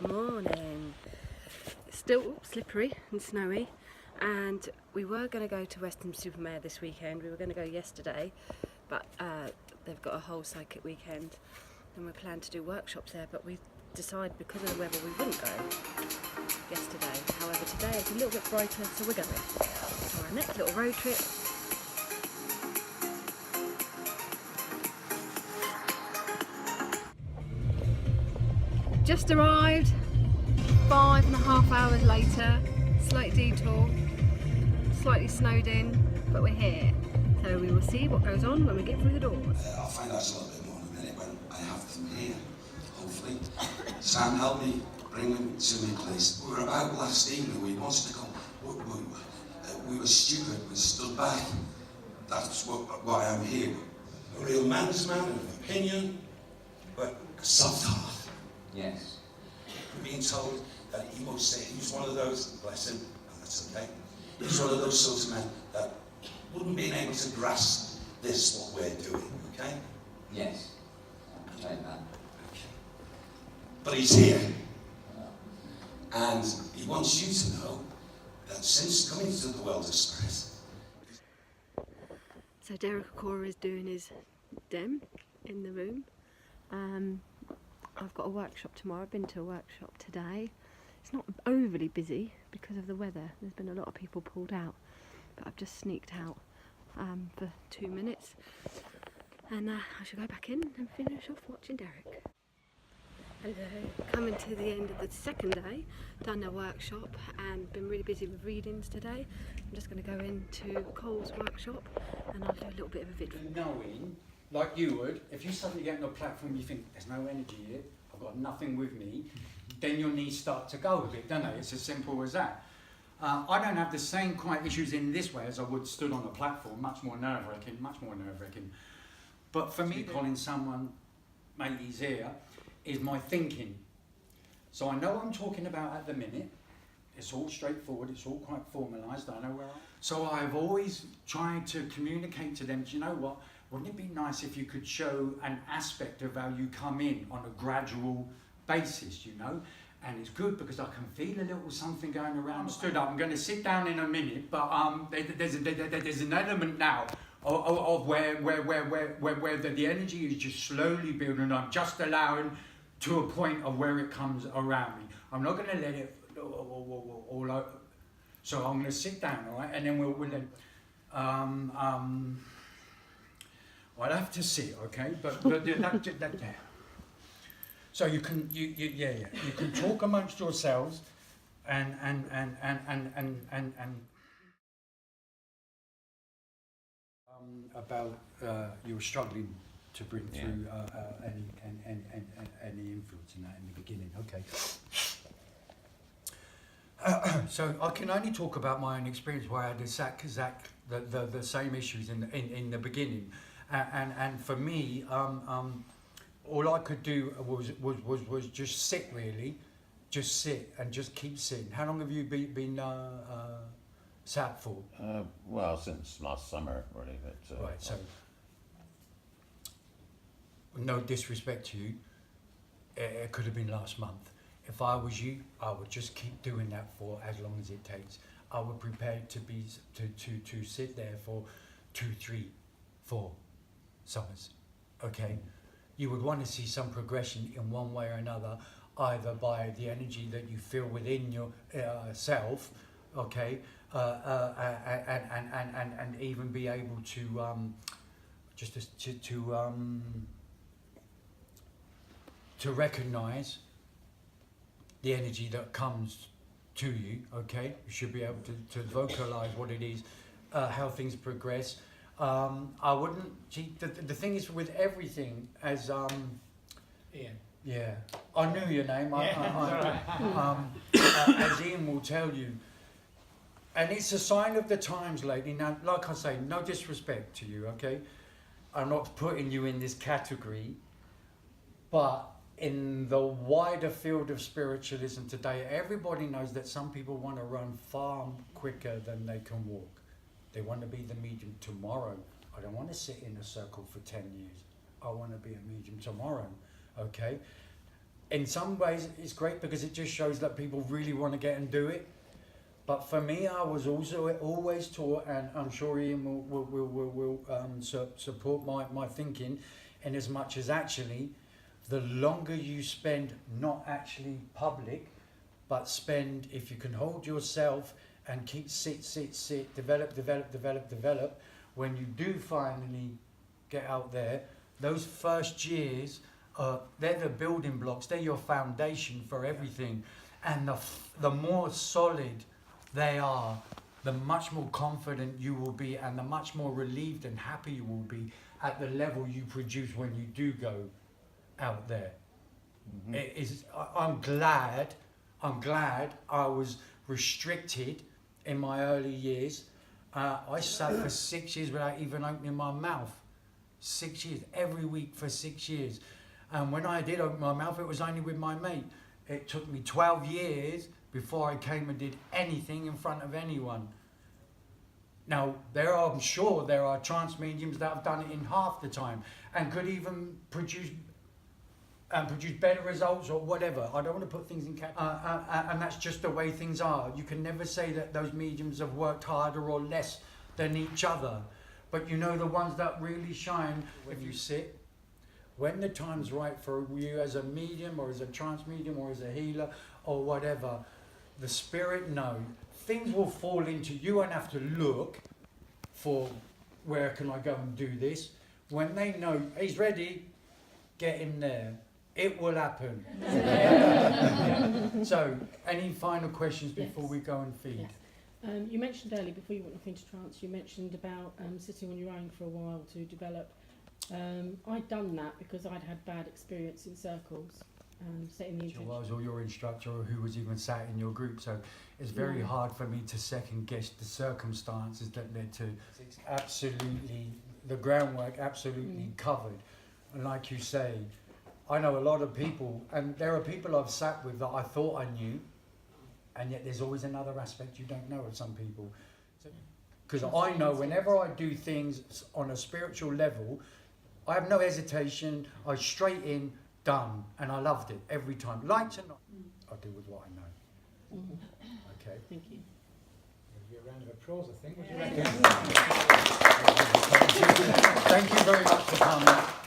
Good morning. It's still slippery and snowy, and we were going to go to Weston-super-Mare this weekend. We were going to go yesterday, but they've got a whole psychic weekend and we planned to do workshops there, but we decided because of the weather we wouldn't go yesterday. However, today it's a little bit brighter, so we're going on our next little road trip. Just arrived, 5.5 hours later, slight detour, slightly snowed in, but we're here. So we will see what goes on when we get through the doors. I'll find out a little bit more in a minute when I have them here, hopefully. Sam, help me, bring them to me, please. We were about last evening, we wanted to come, we were stupid, we stood back. That's why I'm here. A real man's man, an opinion, but a soft heart. Yes. We're being told that he won't say, he's one of those, bless him, and that's okay. He's one of those sorts of men that wouldn't be able to grasp this, what we're doing, okay? Yes. I'll take that. Okay. But he's here. And he wants you to know that since coming to the world of spirit. So Derek Okora is doing his dem in the room. I've got a workshop tomorrow. I've been to a workshop today. It's not overly busy because of the weather. There's been a lot of people pulled out, but I've just sneaked out for 2 minutes, and I shall go back in and finish off watching Derek. Hello, coming to the end of the second day, done a workshop and been really busy with readings today. I'm just going to go into Cole's workshop and I'll do a little bit of a video. Knowing, like you would, if you suddenly get on a platform you think, there's no energy here, I've got nothing with me, then your knees start to go a bit, don't they? It's as simple as that. I don't have the same quiet issues in this way as I would stood on a platform, much more nerve-wracking. But for me, calling someone mate's ear is my thinking. So I know what I'm talking about at the minute. It's all straightforward, it's all quite formalised, I know where I am. So I've always tried to communicate to them, do you know what? Wouldn't it be nice if you could show an aspect of how you come in on a gradual basis, you know? And it's good because I can feel a little something going around. Stood up, I'm going to sit down in a minute, but there's an element now of where the energy is just slowly building up, just allowing to a point of where it comes around me. I'm not going to let it all over. So I'm going to sit down, all right, and then we'll then. I'll have to see, okay, but that there. So you can you can talk amongst yourselves and about you were struggling to bring through any influence in that in the beginning. Okay. So I can only talk about my own experience where I had the same issues in the beginning, and for me, all I could do was just sit, really, just sit and just keep sitting. How long have you been sat for? Well, since last summer, really. But, right. So, no disrespect to you, it could have been last month. If I was you, I would just keep doing that for as long as it takes. I would prepare to sit there for 2, 3, 4 summers. Okay, you would want to see some progression in one way or another, either by the energy that you feel within your self, okay, and even be able to to recognise the energy that comes to you, okay? You should be able to vocalise what it is, how things progress. I wouldn't, see, the thing is with everything, as, Ian. Yeah, I knew your name, as Ian will tell you, and it's a sign of the times lately. Now, like I say, no disrespect to you, okay? I'm not putting you in this category, but in the wider field of spiritualism today, everybody knows that some people want to run far quicker than they can walk. They want to be the medium tomorrow. I don't want to sit in a circle for 10 years. I want to be a medium tomorrow, okay? in some ways it's great because it just shows that people really want to get and do it. But for me, I was also always taught, and I'm sure Ian will support my thinking, in as much as actually, the longer you spend not actually public, but spend, if you can hold yourself and keep sit, develop, when you do finally get out there, those first years, they're the building blocks, they're your foundation for everything. And the more solid they are, the much more confident you will be, and the much more relieved and happy you will be at the level you produce when you do go out there. Mm-hmm. It is, I'm glad I was restricted in my early years. I sat for 6 years without even opening my mouth. 6 years, every week for 6 years. And when I did open my mouth, it was only with my mate. It took me 12 years before I came and did anything in front of anyone. Now, I'm sure there are trance mediums that have done it in half the time and could even produce better results or whatever. I don't want to put things in and that's just the way things are. You can never say that those mediums have worked harder or less than each other. But you know, the ones that really shine when you sit, when the time's right for you as a medium or as a trance medium or as a healer or whatever, the spirit knows. Things will fall into you. Won't have to look for where can I go and do this. When they know he's ready, get him there. It will happen. So, any final questions before we go and feed? Yes. You mentioned earlier, before you went off into trance, you mentioned about sitting on your own for a while to develop. I'd done that because I'd had bad experience in circles. Setting the intention. I was your instructor or who was even sat in your group, so it's very hard for me to second guess the circumstances that led to. It's absolutely, the groundwork absolutely covered. And like you say, I know a lot of people, and there are people I've sat with that I thought I knew, and yet there's always another aspect you don't know of some people. Because I know whenever I do things on a spiritual level, I have no hesitation, I straight in, done, and I loved it every time. Like or not, I do with what I know. Okay. Thank you. Give you a round of applause, I think. What do you reckon? Thank you very much for coming.